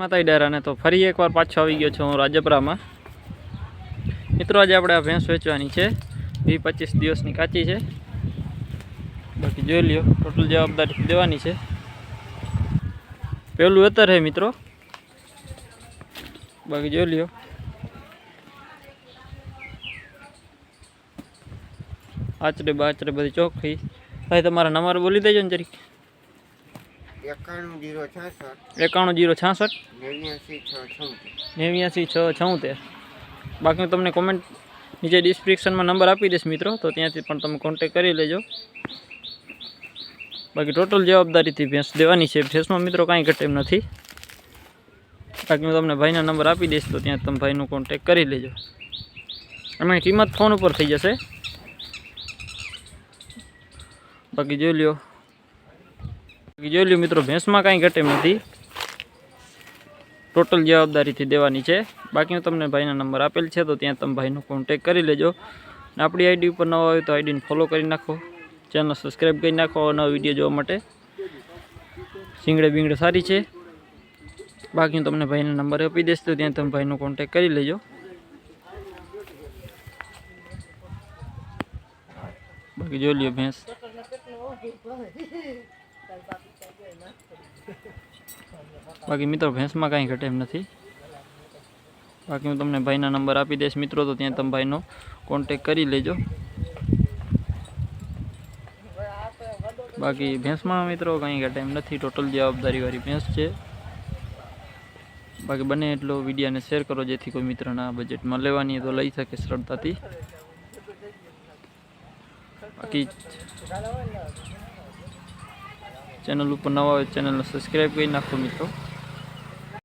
માતાઈ ડેરાને તો ફરી એકવાર પાછો આવી ગયો છું હું રાજપરામાં। મિત્રો આજે આપણે આ ભેંસ વેચવાની છે, 20-25 દિવસની કાચી છે। બાકી જોઈ લ્યો, ટોટલ જવાબદારી દેવાની છે। પહેલું વેતર છે મિત્રો, બાકી જોઈ લ્યો। આચરે બાચરે બધી ચોખ્ખી। ભાઈ તમારા નંબર બોલી દેજો ને જરીક। 91 066 89 676। બાકી હું તમને કોમેન્ટ નીચે ડિસ્ક્રિપ્શનમાં નંબર આપી દઈશ મિત્રો, તો ત્યાંથી પણ તમે કોન્ટેક કરી લેજો। બાકી ટોટલ જવાબદારીથી ભેંસ દેવાની છે, ભેંસમાં મિત્રો કાંઈ ઘટે એમ નથી। બાકી હું તમને ભાઈના નંબર આપી દઈશ, તો ત્યાં તમે ભાઈનો કોન્ટેક કરી લેજો। એમાં કિંમત ફોન ઉપર થઈ જશે। બાકી જોઈ લ્યો મિત્રો, ભેંસમાં કાંઈ ઘટે એમ નથી, ટોટલ જવાબદારીથી દેવાની છે। બાકી હું તમને ભાઈના નંબર આપેલ છે, તો ત્યાં તમે ભાઈનો કોન્ટેક કરી લેજો। આપણી આઈડી ઉપર નવા હોય તો આઈડીને ફોલો કરી નાખો, ચેનલ સબસ્ક્રાઈબ કરી નાખો નવા વિડીયો જોવા માટે। શીંગડે બીંગડે સારી છે। બાકી હું તમને ભાઈનો નંબર આપી દઈશ, તો ત્યાં તમે ભાઈનો કોન્ટેક કરી લેજો। બાકી જોઈ લ્યો ભેંસ, બાકી મિત્રો ભેંસમાં કાંઈ ઘટે એમ નથી। બાકી હું તમને ભાઈના નંબર આપી દઈશ મિત્રો, તો ત્યાં તમે ભાઈનો કોન્ટેક કરી લેજો। બાકી ભેંસમાં મિત્રો કાંઈ ઘટે એમ નથી, ટોટલ જવાબદારીવાળી ભેંસ છે। બાકી બને એટલો વિડીયોને શેર કરો, જેથી કોઈ મિત્રના બજેટમાં લેવાની તો લઈ શકે સરળતાથી। બાકી ચેનલ ઉપર નવા હોય ચેનલને સબસ્ક્રાઈબ કરી નાખો મિત્રો।